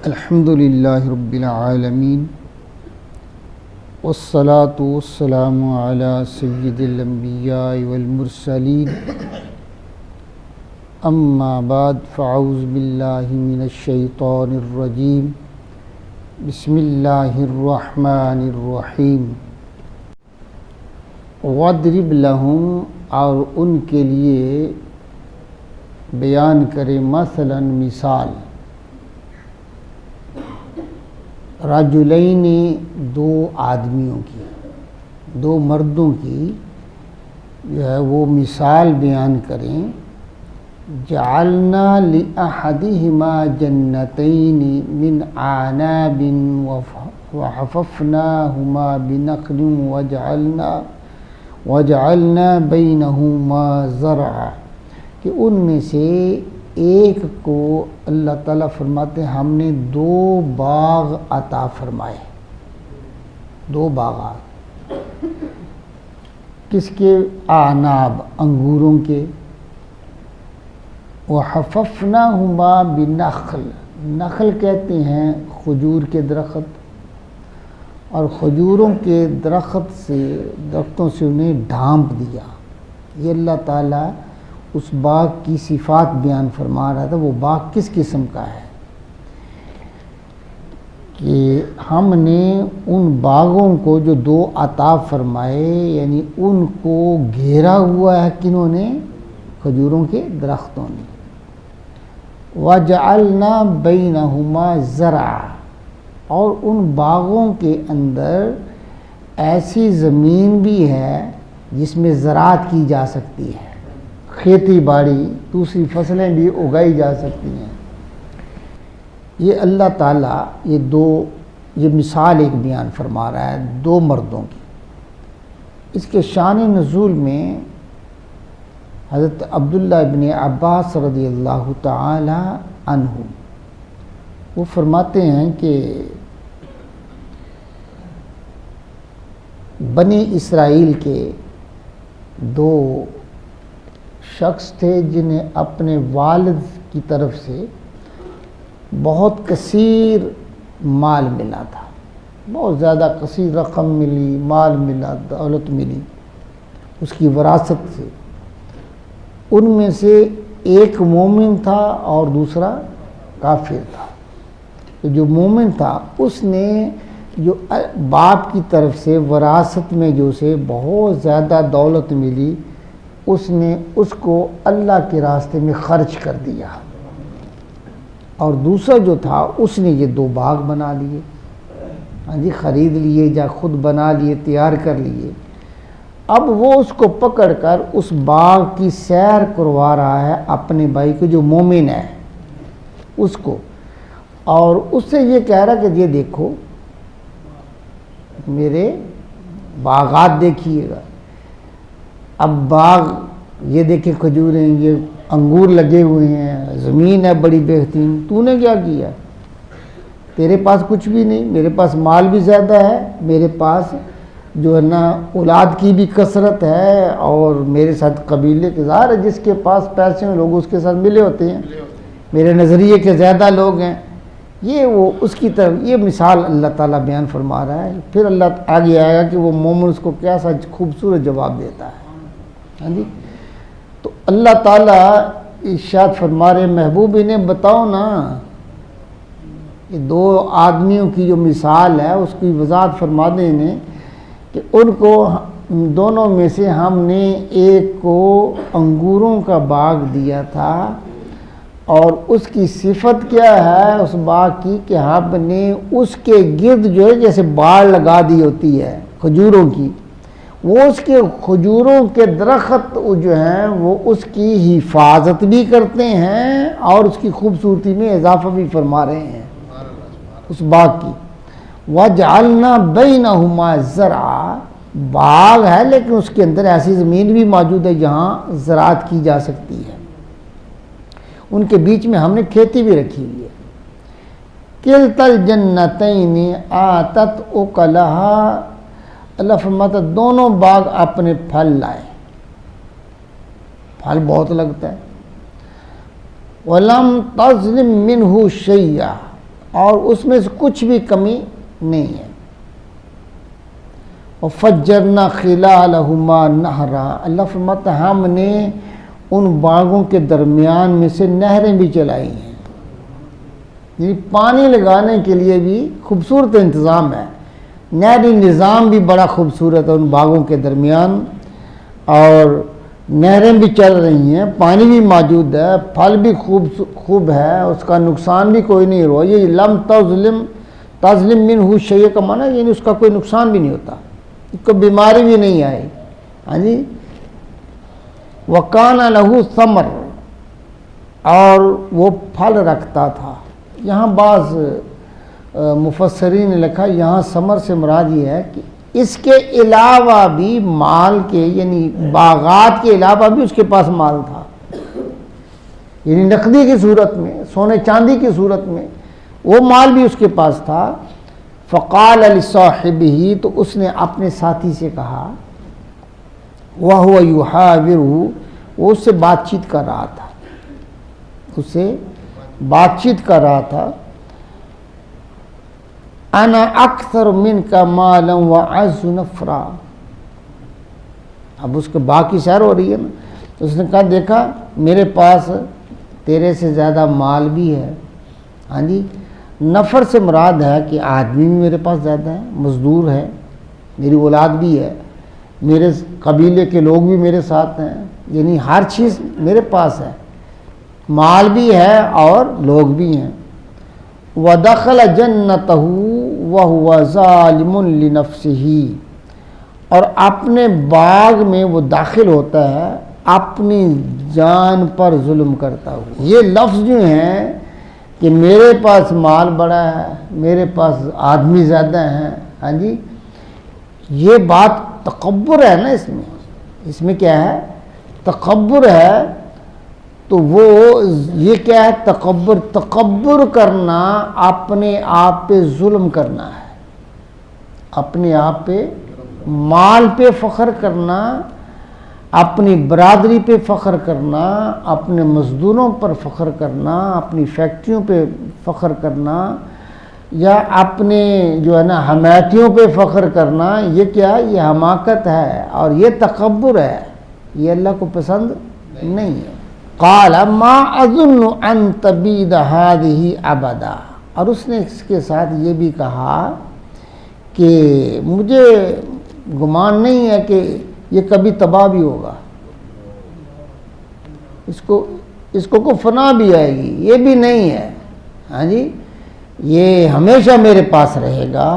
الحمد للہ رب العالمین والصلاة والسلام علی سید الانبیاء والمرسلین اما بعد فاعوذ باللہ من الشیطان الرجیم بسم اللہ الرحمن الرحیم وَاضْرِبْ لَهُمْ اور ان کے لیے بیان کرے مثلا مثال رجلین دو آدمیوں کی، دو مردوں کی جو ہے وہ مثال بیان کریں. جعلنا لأحدہما جنتین من اعناب وحففناہما بنخل وجعلنا بینہما زرعا، کہ ان میں سے ایک کو اللہ تعالیٰ فرماتے ہیں ہم نے دو باغ عطا فرمائے، دو باغات. کس کے؟ اعناب، انگوروں کے. وحففناہما بنخل، نخل کہتے ہیں کھجور کے درخت، اور کھجوروں کے درختوں سے انہیں ڈھانپ دیا. یہ اللہ تعالیٰ اس باغ کی صفات بیان فرما رہا تھا. وہ باغ کس قسم کا ہے کہ ہم نے ان باغوں کو جو دو عطا فرمائے، یعنی ان کو گھیرا ہوا ہے کنہوں نے؟ کھجوروں کے درختوں نے. وَجَعَلْنَا بَيْنَهُمَا زَرْعًا، اور ان باغوں کے اندر ایسی زمین بھی ہے جس میں زراعت کی جا سکتی ہے، کھیتی باڑی، دوسری فصلیں بھی اگائی جا سکتی ہیں. یہ اللہ تعالیٰ یہ مثال ایک بیان فرما رہا ہے دو مردوں کی. اس کے شان نزول میں حضرت عبداللہ ابن عباس رضی اللہ تعالی عنہ وہ فرماتے ہیں کہ بنی اسرائیل کے دو شخص تھے جنہیں اپنے والد کی طرف سے بہت کثیر مال ملا تھا، بہت زیادہ کثیر رقم ملی، مال ملا، دولت ملی اس کی وراثت سے. ان میں سے ایک مومن تھا اور دوسرا کافر تھا. جو مومن تھا اس نے جو باپ کی طرف سے وراثت میں جو سے بہت زیادہ دولت ملی، اس نے اس کو اللہ کے راستے میں خرچ کر دیا. اور دوسرا جو تھا اس نے یہ دو باغ بنا لیے، خرید لیے یا خود بنا لیے، تیار کر لیے. اب وہ اس کو پکڑ کر اس باغ کی سیر کروا رہا ہے اپنے بھائی کو جو مومن ہے اس کو، اور اس سے یہ کہہ رہا کہ یہ دیکھو میرے باغات دیکھیے گا. اب باغ یہ دیکھیں کھجوریں، یہ انگور لگے ہوئے ہیں، زمین ہے بڑی بہترین، تو نے کیا کیا؟ تیرے پاس کچھ بھی نہیں، میرے پاس مال بھی زیادہ ہے، میرے پاس جو ہے نا اولاد کی بھی کثرت ہے، اور میرے ساتھ قبیلے کے ظاہر ہے جس کے پاس پیسے ہیں لوگ اس کے ساتھ ملے ہوتے ہیں، میرے نظریے کے زیادہ لوگ ہیں. یہ وہ اس کی طرف یہ مثال اللہ تعالیٰ بیان فرما رہا ہے. پھر اللہ آگے آئے گا کہ وہ مومن اس کو کیسا خوبصورت جواب دیتا ہے. تو اللہ تعالیٰ ارشاد فرما رہے محبوب انہیں بتاؤ نا، یہ دو آدمیوں کی جو مثال ہے اس کی وضاحت فرما دیں انہیں کہ ان کو دونوں میں سے ہم نے ایک کو انگوروں کا باغ دیا تھا، اور اس کی صفت کیا ہے اس باغ کی کہ ہم نے اس کے گرد جو ہے جیسے باڑ لگا دی ہوتی ہے کھجوروں کی، وہ اس کے کھجوروں کے درخت جو ہیں وہ اس کی حفاظت بھی کرتے ہیں اور اس کی خوبصورتی میں اضافہ بھی فرما رہے ہیں اس باغ کی. وَجَعَلْنَا بَيْنَهُمَا زَرْعًا، باغ ہے لیکن اس کے اندر ایسی زمین بھی موجود ہے جہاں زراعت کی جا سکتی ہے. ان کے بیچ میں ہم نے کھیتی بھی رکھی ہوئی ہے. کِلْتَا الْجَنَّتَيْنِ آتَتْ أُكُلَهَا، اللہ فرماتا دونوں باغ اپنے پھل لائے، پھل بہت لگتا ہے. وَلَمْ تَظْلِمْ مِنْهُ شَيْئًا، اور اس میں سے کچھ بھی کمی نہیں ہے. وَفَجَّرْنَا خِلَالَهُمَا نَهْرًا, اللہ فرماتا ہے ہم نے ان باغوں کے درمیان میں سے نہریں بھی چلائی ہیں. یعنی پانی لگانے کے لیے بھی خوبصورت انتظام ہے. نہری نظام بھی بڑا خوبصورت ہے ان باغوں کے درمیان, اور نہریں بھی چل رہی ہیں, پانی بھی موجود ہے, پھل بھی خوب ہے, اس کا نقصان بھی کوئی نہیں ہوا. یہ لم تظلم منہ شیء کا معنی یعنی اس کا کوئی نقصان بھی نہیں ہوتا, اس کو بیماری بھی نہیں آئی. ہاں جی. وَكَانَ لَهُ ثَمَرٌ, اور وہ پھل رکھتا تھا. یہاں بعض مفسرین نے لکھا یہاں ثمر سے مراد یہ ہے کہ اس کے علاوہ بھی مال کے یعنی باغات کے علاوہ بھی اس کے پاس مال تھا, یعنی نقدی کی صورت میں, سونے چاندی کی صورت میں وہ مال بھی اس کے پاس تھا. فقال لصاحبہ, تو اس نے اپنے ساتھی سے کہا, وَهُوَ يُحَاوِرُهُ, وہ اس سے بات چیت کر رہا تھا, انا اکثر منک مالا واعز نفرا. اب اس کے باقی سیر ہو رہی ہے نا, تو اس نے کہا دیکھا میرے پاس تیرے سے زیادہ مال بھی ہے. ہاں جی. نفر سے مراد ہے کہ آدمی بھی میرے پاس زیادہ ہے, مزدور ہے, میری اولاد بھی ہے, میرے قبیلے کے لوگ بھی میرے ساتھ ہیں, یعنی ہر چیز میرے پاس ہے, مال بھی ہے اور لوگ بھی ہیں. وَدَخَلَ جَنَّتَهُ وَهُوَ ظَالِمٌ لِنَفْسِهِ, اور اپنے باغ میں وہ داخل ہوتا ہے اپنی جان پر ظلم کرتا ہوا. یہ لفظ جو ہیں کہ میرے پاس مال بڑا ہے, میرے پاس آدمی زیادہ ہیں, ہاں جی, یہ بات تکبر ہے نا, اس میں کیا ہے, تکبر ہے. تو وہ یہ کیا ہے, تکبر کرنا, اپنے آپ پہ ظلم کرنا ہے, اپنے آپ پہ مال پہ فخر کرنا, اپنی برادری پہ فخر کرنا, اپنے مزدوروں پر فخر کرنا, اپنی فیکٹریوں پہ فخر کرنا, یا اپنے جو ہے نا حمایتیوں پہ فخر کرنا. یہ کیا ہے, یہ حماقت ہے اور یہ تکبر ہے, یہ اللہ کو پسند نہیں ہے. قال ما اظن ان تبید هذه ابدا, اور اس نے اس کے ساتھ یہ بھی کہا کہ مجھے گمان نہیں ہے کہ یہ کبھی تباہ بھی ہوگا, اس کو فنا بھی آئے گی, یہ بھی نہیں ہے. ہاں جی, یہ ہمیشہ میرے پاس رہے گا.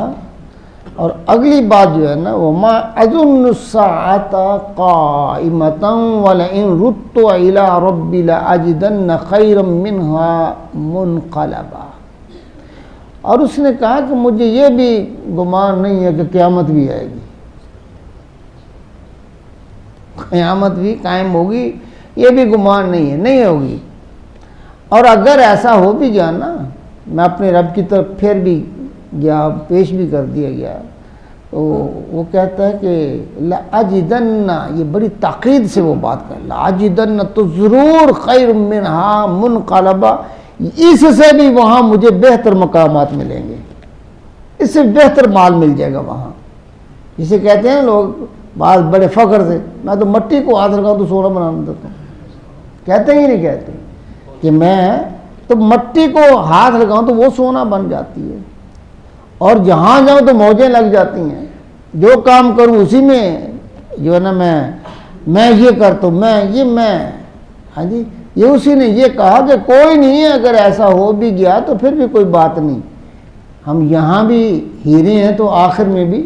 اور اگلی بات جو ہے نا, وَمَا أَظُنُّ السَّاعَةَ قَائِمَةً وَلَئِن رُدتُّ إِلَىٰ رَبِّي لَأَجِدَنَّ خَيْرًا مِّنْهَا مُنْقَلَبًا. اور اس نے کہا کہ مجھے یہ بھی گمان نہیں ہے کہ قیامت بھی آئے گی, قیامت بھی قائم ہوگی, یہ بھی گمان نہیں ہوگی. اور اگر ایسا ہو بھی گیا نا, میں اپنے رب کی طرف پھر بھی گیا, پیش بھی کر دیا گیا, تو وہ کہتا ہے کہ لَأَجِدَنَّ, یہ بڑی تاکید سے وہ بات کر, لَأَجِدَنَّ, تو ضرور خیر منہا منقلبا, اس سے بھی وہاں مجھے بہتر مقامات ملیں گے, اس سے بہتر مال مل جائے گا وہاں. جسے کہتے ہیں لوگ بعض بڑے فخر سے, میں تو مٹی کو ہاتھ لگاؤں تو سونا بنا دیتا ہوں, کہتے ہی نہیں کہتے کہ میں تو مٹی کو ہاتھ لگاؤں تو وہ سونا بن جاتی ہے, اور جہاں جاؤں تو موجیں لگ جاتی ہیں, جو کام کروں اسی میں جو ہے نا میں یہ کرتا ہوں, میں ہاں جی. یہ اسی نے یہ کہا کہ کوئی نہیں ہے, اگر ایسا ہو بھی گیا تو پھر بھی کوئی بات نہیں, ہم یہاں بھی ہیرے ہیں تو آخر میں بھی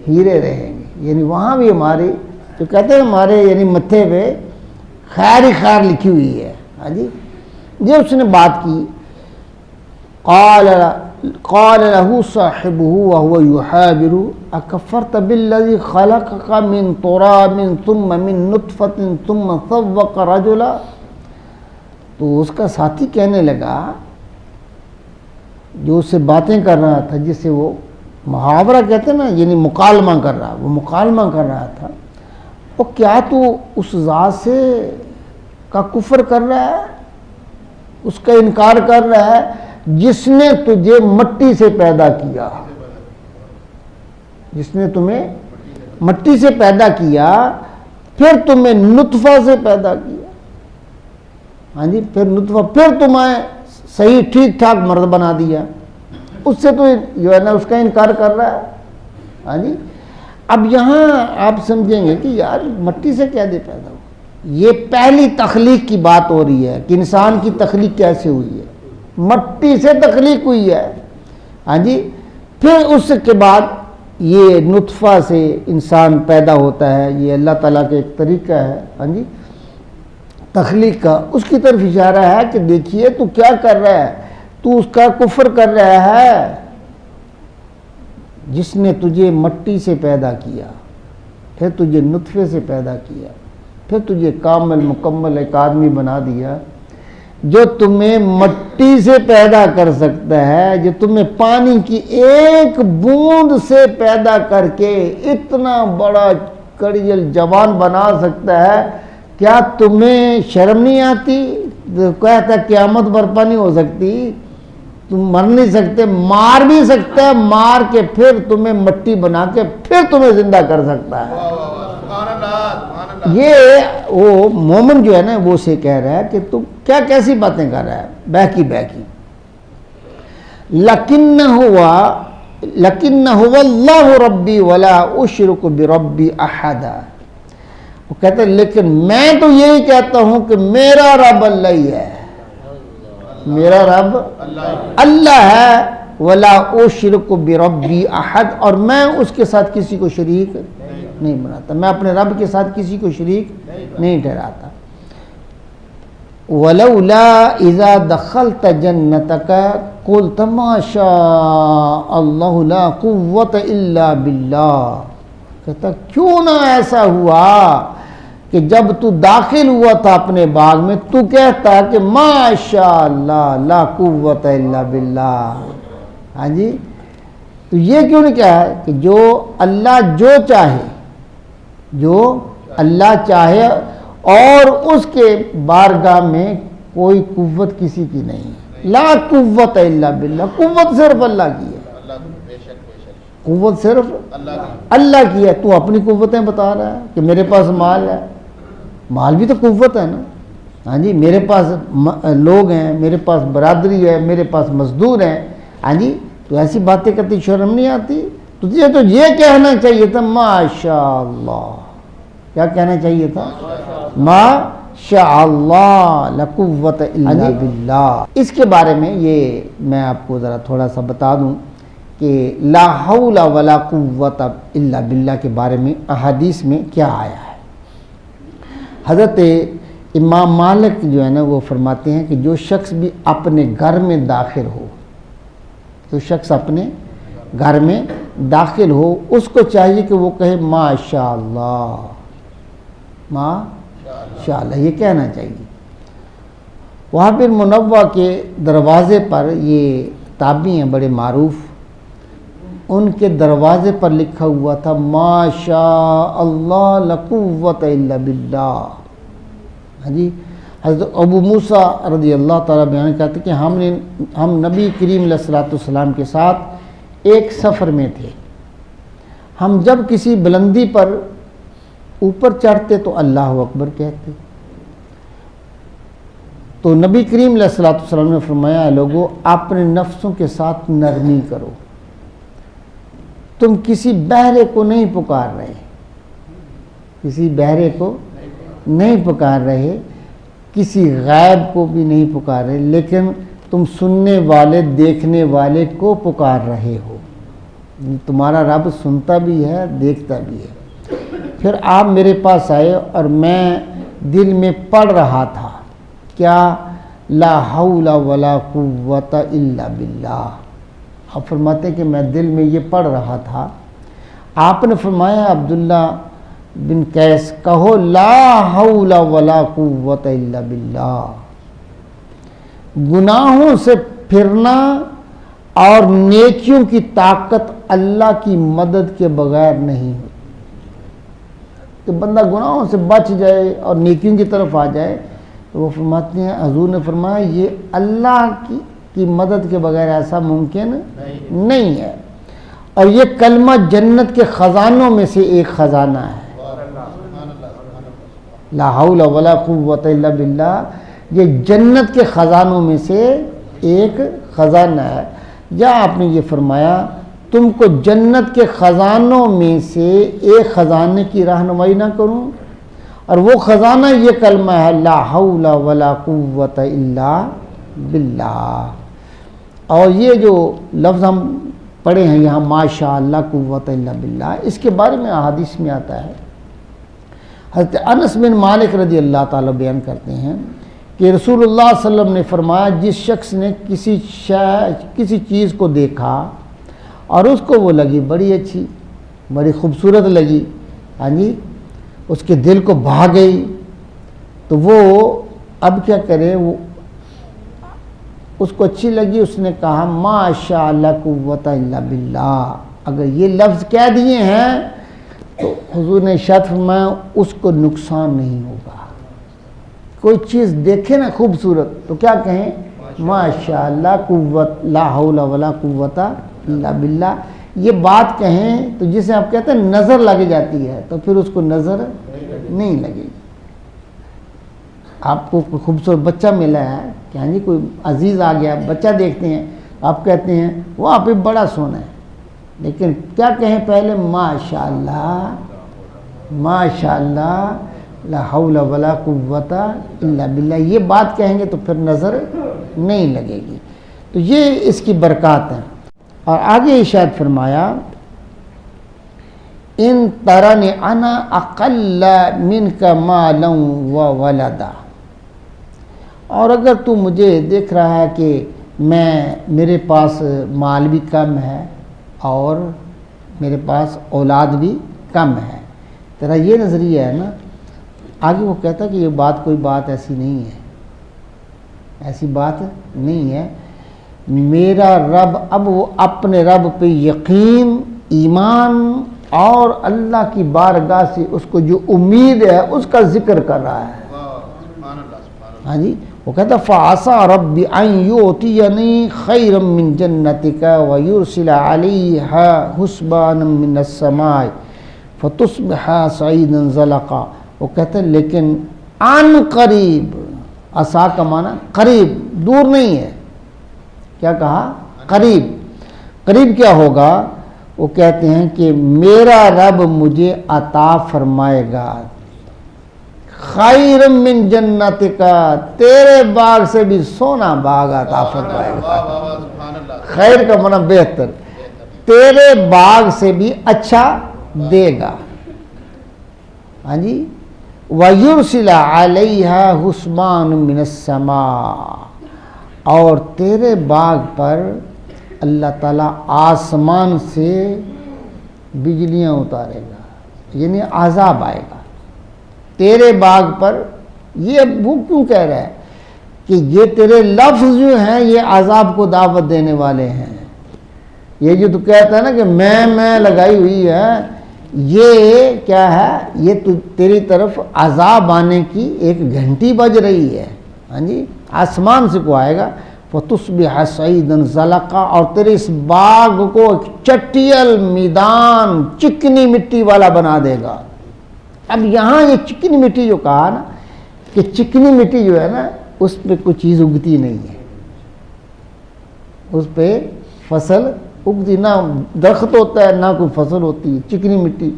ہیرے رہیں گے. یعنی وہاں بھی ہماری جو کہتے ہیں ہمارے یعنی متھے پہ خیر ہی خیر لکھی ہوئی ہے. ہاں جی, یہ اس نے بات کی. قال له صاحبه وهو يحاور اكفرت بالذي خلقك من تراب ثم من نطفة ثم سوّك رجلا. تو اس کا ساتھی کہنے لگا, جو اس سے باتیں کر رہا تھا, جس سے وہ محاورہ کہتے ہیں نا, یعنی مکالمہ کر رہا, وہ مکالمہ کر رہا تھا, اور کیا تو اس ذات سے کا کفر کر رہا ہے, اس کا انکار کر رہا ہے جس نے تجھے مٹی سے پیدا کیا، جس نے تمہیں مٹی سے پیدا کیا، پھر تمہیں نطفہ سے پیدا کیا، ہاں جی، پھر نطفہ، پھر تمہیں صحیح ٹھیک ٹھاک مرد بنا دیا، اس سے تو جو ہے نا اس کا انکار کر رہا ہے، ہاں جی۔ اب یہاں آپ سمجھیں گے کہ یار مٹی سے کیا دے پیدا ہو، یہ پہلی تخلیق کی بات ہو رہی ہے کہ انسان کی تخلیق کیسے ہوئی ہے، مٹی سے تخلیق ہوئی ہے، ہاں جی۔ پھر اس کے بعد یہ نطفہ سے انسان پیدا ہوتا ہے، یہ اللہ تعالیٰ کا ایک طریقہ ہے، ہاں جی، تخلیق کا۔ اس کی طرف اشارہ ہے کہ دیکھیے تو کیا کر رہا ہے، تو اس کا کفر کر رہا ہے، جس نے تجھے مٹی سے پیدا کیا، پھر تجھے نطفے سے پیدا کیا، پھر تجھے کامل مکمل ایک آدمی بنا دیا، جو تمہیں مٹی سے پیدا کر سکتا ہے، جو تمہیں پانی کی ایک بوند سے پیدا کر کے اتنا بڑا کڑیل جوان بنا سکتا ہے، کیا تمہیں شرم نہیں آتی؟ کہتا ہے قیامت برپا نہیں ہو سکتی، تم مر نہیں سکتے، مار بھی سکتا ہے، مار کے پھر تمہیں مٹی بنا کے پھر تمہیں زندہ کر سکتا ہے۔ یہ وہ مومن جو ہے نا وہ سے کہہ رہا ہے کہ تم کیا کیسی باتیں کر رہا ہے، بہکی بہکی۔ لکنہ اللہ ربی ولا اشرک بربی احدا، وہ کہتے ہیں لیکن میں تو یہی کہتا ہوں کہ میرا رب اللہ ہی ہے، میرا رب اللہ ہے، ولا اشرک بربی احد، اور میں اس کے ساتھ کسی کو شریک نہیں بناتا، میں اپنے رب کے ساتھ کسی کو شریک نہیں ٹھہراتا۔ ولولا اذا دخلت جنتک قلت ما شاء اللہ لا قوت الا باللہ، کہتا کیوں نہ ایسا ہوا کہ جب تو داخل ہوا تھا اپنے باغ میں تو کہتا کہ ماشاء اللہ لا قوت الا باللہ، ہاں جی۔ تو یہ کیوں نہیں کہا ہے کہ جو اللہ جو چاہے، جو اللہ چاہے، اور اس کے بارگاہ میں کوئی قوت کسی کی نہیں، لا قوت الا باللہ، قوت صرف اللہ کی ہے، قوت صرف اللہ کی ہے۔ تو اپنی قوتیں بتا رہا ہے کہ میرے پاس مال ہے، مال بھی تو قوت ہے نا، ہاں جی، میرے پاس لوگ ہیں، میرے پاس برادری ہے، میرے پاس مزدور ہیں، ہاں جی، تو ایسی باتیں کرتی شرم نہیں آتی؟ تو یہ کہنا چاہیے تھا ماشاء اللہ، کیا کہنا چاہیے تھا؟ ما شاء اللہ لا قوت الا باللہ۔ اس کے بارے میں یہ میں آپ کو ذرا تھوڑا سا بتا دوں کہ لا حول ولا قوت الا باللہ کے بارے میں احادیث میں کیا آیا ہے۔ حضرت امام مالک جو ہے نا وہ فرماتے ہیں کہ جو شخص بھی اپنے گھر میں داخل ہو، جو شخص اپنے گھر میں داخل ہو، اس کو چاہیے کہ وہ کہے ماشاء اللہ، ماشاء اللہ، یہ کہنا چاہیے۔ وہاں پھر منوع کے دروازے پر، یہ تابعی ہیں بڑے معروف، ان کے دروازے پر لکھا ہوا تھا ماشاء اللہ لا قوت الا باللہ، ہاں جی۔ حضرت ابو موسیٰ رضی اللہ تعالیٰ بیان کرتے کہ ہم نبی کریم علیہ الصلوۃ والسلام کے ساتھ ایک سفر میں تھے، ہم جب کسی بلندی پر اوپر چڑھتے تو اللہ اکبر کہتے، تو نبی کریم علیہ الصلوۃ والسلام نے فرمایا لوگو اپنے نفسوں کے ساتھ نرمی کرو، تم کسی بہرے کو نہیں پکار رہے، کسی بہرے کو نہیں پکار رہے، کسی غائب کو بھی نہیں پکار رہے، لیکن تم سننے والے دیکھنے والے کو پکار رہے ہو، تمہارا رب سنتا بھی ہے دیکھتا بھی ہے۔ پھر آپ میرے پاس آئے اور میں دل میں پڑھ رہا تھا کیا لا حول ولا قوت الا باللہ، آپ فرماتے ہیں کہ میں دل میں یہ پڑھ رہا تھا، آپ نے فرمایا عبداللہ بن قیس کہو لا حول ولا قوت الا باللہ۔ گناہوں سے پھرنا اور نیکیوں کی طاقت اللہ کی مدد کے بغیر نہیں ہوتی، کہ بندہ گناہوں سے بچ جائے اور نیکیوں کی طرف آ جائے، تو وہ فرماتے ہیں حضور نے فرمایا یہ اللہ کی مدد کے بغیر ایسا ممکن نہیں ہے. اور یہ کلمہ جنت کے خزانوں میں سے ایک خزانہ ہے. لا حول ولا قوت الا باللہ. یہ جنت کے خزانوں میں سے ایک خزانہ ہے. یا آپ نے یہ فرمایا تم کو جنت کے خزانوں میں سے ایک خزانے کی رہنمائی نہ کروں؟ اور وہ خزانہ یہ کلمہ ہے لا حول ولا قوت الا باللہ. اور یہ جو لفظ ہم پڑھے ہیں یہاں ماشاء اللہ قوت الا باللہ، اس کے بارے میں احادیث میں آتا ہے. حضرت انس بن مالک رضی اللہ تعالیٰ بیان کرتے ہیں کہ رسول اللہ صلی اللہ علیہ وسلم نے فرمایا جس شخص نے کسی چیز کو دیکھا اور اس کو وہ لگی بڑی اچھی، بڑی خوبصورت لگی، ہاں جی، اس کے دل کو بھا گئی، تو وہ اب کیا کرے؟ وہ اس کو اچھی لگی، اس نے کہا ماشاء اللہ قوت الا باللہ. اگر یہ لفظ کہہ دیے ہیں تو حضور نے ارشاد فرمایا اس کو نقصان نہیں ہوگا. کوئی چیز دیکھے نا خوبصورت تو کیا کہیں؟ ماشاء اللہ قوت لا حول ولا قوت الا باللہ. یہ بات کہیں تو جسے آپ کہتے ہیں نظر لگ جاتی ہے تو پھر اس کو نظر نہیں لگے گی. آپ کو کوئی خوبصورت بچہ ملا ہے کہ ہاں جی کوئی عزیز آ گیا، بچہ دیکھتے ہیں آپ کہتے ہیں وہ آپ ہی بڑا سونا ہے، لیکن کیا کہیں پہلے ماشاء اللہ لا حول ولا قوت الا باللہ. یہ بات کہیں گے تو پھر نظر نہیں لگے گی. تو یہ اس کی برکات ہیں. اور آگے ارشاد فرمایا ان ترنی انا اقل منک مالا و ولدا. اور اگر تو مجھے دیکھ رہا ہے کہ میرے پاس مال بھی کم ہے اور میرے پاس اولاد بھی کم ہے، تیرا یہ نظریہ ہے نا. آگے وہ کہتا کہ یہ بات کوئی بات ایسی نہیں ہے، ایسی بات نہیں ہے. میرا رب، اب وہ اپنے رب پہ یقین، ایمان اور اللہ کی بارگاہ سے اس کو جو امید ہے اس کا ذکر کر رہا ہے. ہاں جی، وہ کہتا فَعَسَىٰ رَبِّ أَن يُؤْتِيَنِي خَيْرًا مِّن جَنَّتِكَ وَيُرْسِلَ عَلَيْهَا حُسْبَانًا مِّنَ السَّمَاءِ فَتُصْبِحَ صَعِيدًا زَلَقًا. وہ کہتے ہیں لیکن عن قریب، عصا کا معنی قریب، دور نہیں ہے. کیا کہا؟ قریب. قریب کیا ہوگا؟ وہ کہتے ہیں کہ میرا رب مجھے عطا فرمائے گا خیر من جنتک، تیرے باغ سے بھی سونا باغ عطا فرمائے گا. خیر کا معنی بہتر، تیرے باغ سے بھی اچھا دے گا. ہاں جی، وَيُرْسِلَ عَلَيْهَا حُسْبَانًا مِّنَ السَّمَاءِ، اور تیرے باغ پر اللہ تعالیٰ آسمان سے بجلیاں اتارے گا، یعنی عذاب آئے گا تیرے باغ پر. یہ وہ کیوں کہہ رہا ہے کہ یہ تیرے لفظ جو ہیں یہ عذاب کو دعوت دینے والے ہیں. یہ جو تو کہتا ہے نا کہ میں لگائی ہوئی ہے، یہ کیا ہے؟ یہ تو تیری طرف عذاب آنے کی ایک گھنٹی بج رہی ہے. ہاں جی، آسمان سے کو آئے گا. فَتُصْبِحَ صَعِيدًا زَلَقًا، اور تیرے اس باغ کو ایک چٹیل میدان، چکنی مٹی والا بنا دے گا. اب یہاں یہ چکنی مٹی جو کہا نا کہ چکنی مٹی جو ہے نا اس پہ کوئی چیز اگتی نہیں ہے، اس پہ فصل اگتی، نہ درخت ہوتا ہے نہ کوئی فصل ہوتی ہے، چکنی مٹی،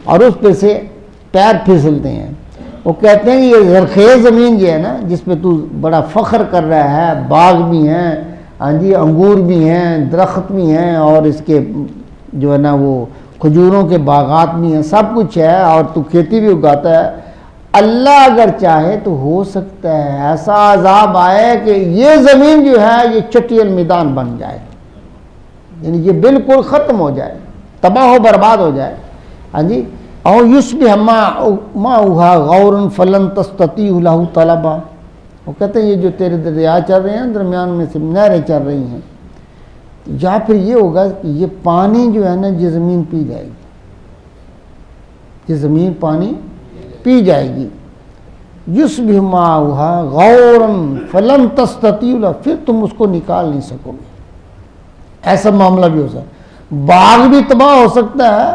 اور اس پہ سے پیر پھسلتے ہیں. وہ کہتے ہیں کہ یہ زرخیز زمین جو ہے نا جس پہ تو بڑا فخر کر رہا ہے، باغ بھی ہیں، ہاں جی، انگور بھی ہیں، درخت بھی ہیں، اور اس کے جو ہے نا وہ کھجوروں کے باغات بھی ہیں، سب کچھ ہے، اور تو کھیتی بھی اگاتا ہے. اللہ اگر چاہے تو ہو سکتا ہے ایسا عذاب آئے کہ یہ زمین جو ہے یہ چٹیل میدان بن جائے، یعنی یہ بالکل ختم ہو جائے، تباہ و برباد ہو جائے. ہاں جی، اور یصبح ماؤہا غورا فلن تستطیع لہ طلبا. وہ کہتے ہیں یہ جو تیرے دریا چل رہے ہیں درمیان میں سے نہریں چل رہی ہیں، یا پھر یہ ہوگا کہ یہ پانی جو ہے نا یہ زمین پی جائے گی، یہ زمین پانی پی جائے گی. یصبح ماؤہا غورا فلن تستطیعوا له، پھر تم اس کو نکال نہیں سکو گے. ایسا معاملہ بھی ہو سکتا ہے، باغ بھی تباہ ہو سکتا ہے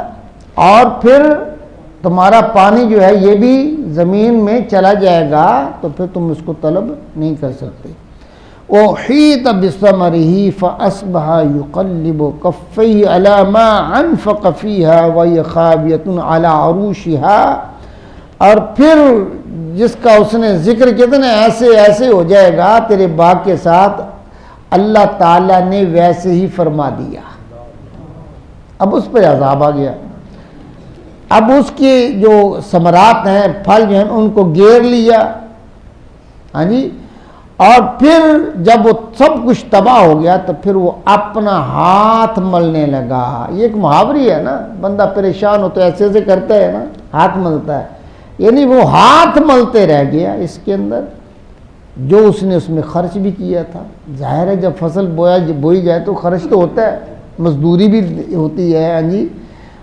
اور پھر تمہارا پانی جو ہے یہ بھی زمین میں چلا جائے گا تو پھر تم اس کو طلب نہیں کر سکتے. وَأُحِيطَ بِثَمَرِهِ فَأَصْبَحَ يُقَلِّبُ كَفَّيْهِ عَلَى مَا أَنفَقَ فِيهَا وَهِيَ خَاوِيَةٌ عَلَى عَرُوشِهَا، اور پھر جس کا اس نے ذکر کتنے ایسے ہو جائے گا تیرے باغ کے ساتھ، اللہ تعالیٰ نے ویسے ہی فرما دیا. اب اس پہ عذاب آ گیا، اب اس کے جو ثمرات ہیں، پھل جو ہیں، ان کو گیر لیا. ہاں جی، اور پھر جب وہ سب کچھ تباہ ہو گیا تو پھر وہ اپنا ہاتھ ملنے لگا. یہ ایک محاوری ہے نا، بندہ پریشان ہو تو ایسے کرتا ہے نا، ہاتھ ملتا ہے، یعنی وہ ہاتھ ملتے رہ گیا اس کے اندر جو اس نے اس میں خرچ بھی کیا تھا. ظاہر ہے جب فصل بوئی جائے تو خرچ تو ہوتا ہے، مزدوری بھی ہوتی ہے. ہاں جی،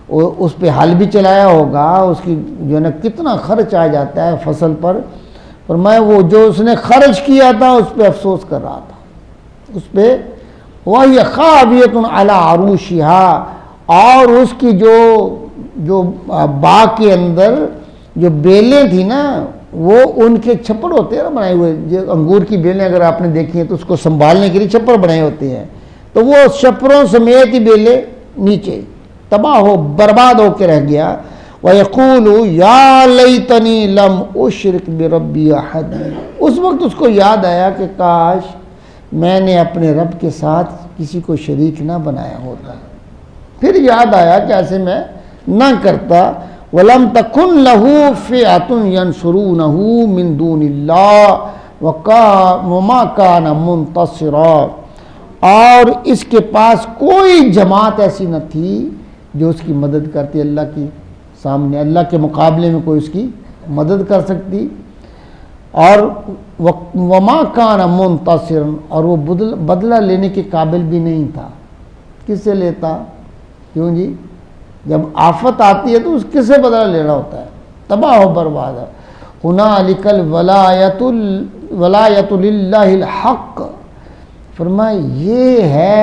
اس پہ حل بھی چلایا ہوگا، اس کی جو ہے نا کتنا خرچ آ جاتا ہے فصل پر. اور میں وہ جو اس نے خرچ کیا تھا اس پہ افسوس کر رہا تھا، اس پہ وَهِيَ خَاوِيَةٌ عَلَى عَرُوشِهَا، اور اس کی جو باغ کے اندر جو بیلیں تھی نا، وہ ان کے چھپر ہوتے ہیں نا بنائے ہوئے، جو انگور کی بیلیں اگر آپ نے دیکھی ہیں تو اس کو سنبھالنے کے لیے چھپر بنائے ہوتے ہیں، تو وہ چھپروں سمیت ہی بیلیں نیچے تباہ ہو برباد ہو کے رہ گیا. وَيَقُولُ يَا لَيْتَنِي لَمْ أُشْرِكْ بِرَبِّي أَحَدًا، اس وقت اس کو یاد آیا کہ کاش میں نے اپنے رب کے ساتھ کسی کو شریک نہ بنایا ہوتا. پھر یاد آیا کہ ایسے میں نہ کرتا. وَلَمْ تَكُنْ لَهُ فِئَةٌ يَنْصُرُونَهُ مِنْ دُونِ اللَّهِ وَمَا كَانَ مُنْتَصِرًا، اور اس کے پاس کوئی جماعت ایسی نہ تھی جو اس کی مدد کرتی، اللہ کی سامنے اللہ کے مقابلے میں کوئی اس کی مدد کر سکتی. اور وَمَا كَانَ مُنْتَصِرًا، اور وہ بدلہ لینے کے قابل بھی نہیں تھا. کس سے لیتا؟ کیوں جی، جب آفت آتی ہے تو اس کس سے بدلہ لینا ہوتا ہے؟ تباہ و برباد. هُنَالِكَ الْوَلَایَةُ لِلَّهِ الْحَقِّ، فرمایا یہ ہے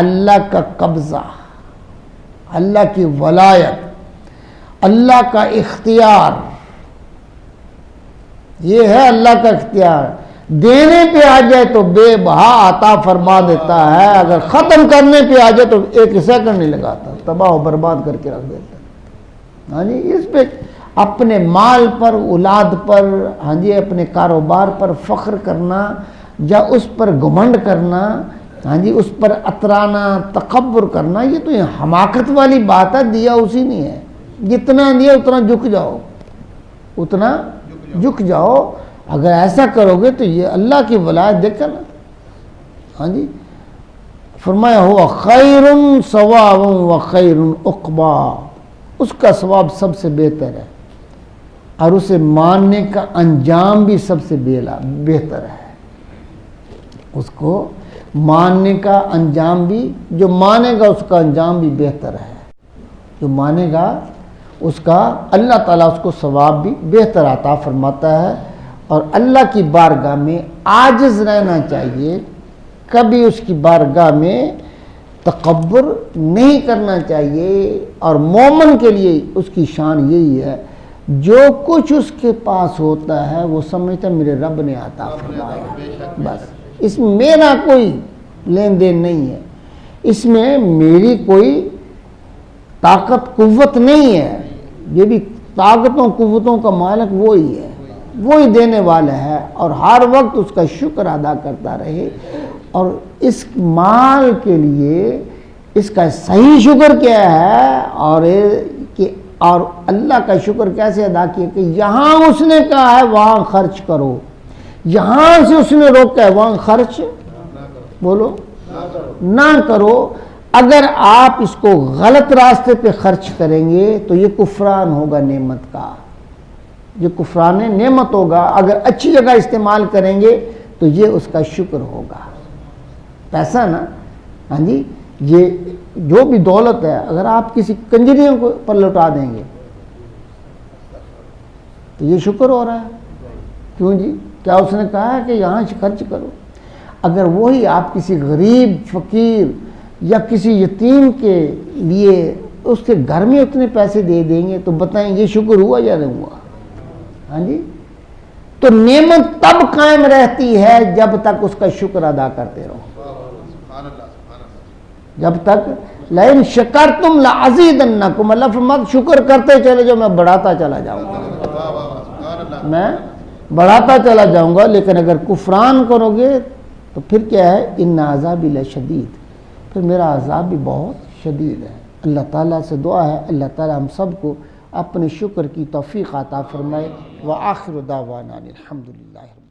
اللہ کا قبضہ، اللہ کی ولایت، اللہ کا اختیار. یہ ہے اللہ کا اختیار. دینے پہ آ جائے تو بے بہا عطا فرما دیتا ہے، اگر ختم کرنے پہ آ جائے تو ایک سیکنڈ نہیں لگاتا، تباہ و برباد کر کے رکھ دیتا. ہاں جی، اس پہ اپنے مال پر، اولاد پر، ہاں جی اپنے کاروبار پر فخر کرنا یا اس پر گھمنڈ کرنا، ہاں جی اس پر اترانا، تکبر کرنا، یہ تو یہ حماقت والی بات ہے. دیا اسی نہیں ہے، جتنا دیا اتنا جھک جاؤ، اتنا جھک جاؤ. اگر ایسا کرو گے تو یہ اللہ کی ولایت دیکھ کر نا. ہاں جی، فرمایا ہوا خیر ثواب و خیر عقبا، اس کا ثواب سب سے بہتر ہے اور اسے ماننے کا انجام بھی سب سے بہتر ہے. اس کو ماننے کا انجام بھی، جو مانے گا اس کا انجام بھی بہتر ہے. جو مانے گا اس کا اللہ تعالیٰ اس کو ثواب بھی بہتر عطا فرماتا ہے. اور اللہ کی بارگاہ میں عاجز رہنا چاہیے، کبھی اس کی بارگاہ میں تکبر نہیں کرنا چاہیے. اور مومن کے لیے اس کی شان یہی ہے، جو کچھ اس کے پاس ہوتا ہے وہ سمجھتا ہے میرے رب نے عطا فرمایا، بس اس میں میرا کوئی لین دین نہیں ہے، اس میں میری کوئی طاقت قوت نہیں ہے. یہ بھی طاقتوں قوتوں کا مالک وہی ہے، وہی دینے والا ہے. اور ہر وقت اس کا شکر ادا کرتا رہے. اور اس مال کے لیے اس کا صحیح شکر کیا ہے، اور اللہ کا شکر کیسے ادا کیا کہ یہاں اس نے کہا ہے وہاں خرچ کرو، یہاں سے اس نے روکا ہے وہاں خرچ بولو نہ کرو. اگر آپ اس کو غلط راستے پہ خرچ کریں گے تو یہ کفران ہوگا نعمت کا، یہ کفران نعمت ہوگا. اگر اچھی جگہ استعمال کریں گے تو یہ اس کا شکر ہوگا. پیسہ نا، ہاں جی یہ جو بھی دولت ہے اگر آپ کسی کنجریوں کو پر لوٹا دیں گے تو یہ شکر ہو رہا ہے. کیوں جی؟ کیا اس نے کہا ہے کہ یہاں سے خرچ کرو؟ اگر وہی آپ کسی غریب فقیر یا کسی یتیم کے لیے اس کے گھر میں اتنے پیسے دے دیں گے تو بتائیں یہ شکر ہوا یا نہیں ہوا؟ ہاں جی؟ تو نعمت تب قائم رہتی ہے جب تک اس کا شکر ادا کرتے رہو، جب تک لئن شکرتم لازیدنکم، اللہ فرماتا شکر کرتے چلے جاؤ میں بڑھاتا چلا جاؤں گا، میں بڑھاتا چلا جاؤں گا۔ لیکن اگر کفران کرو گے تو پھر کیا ہے؟ ان عذابی لشدید، پھر میرا عذاب بھی بہت شدید ہے۔ اللہ تعالیٰ سے دعا ہے اللہ تعالیٰ ہم سب کو اپنے شکر کی توفیق عطا فرمائے۔ وآخر دعوانا الحمدللہ۔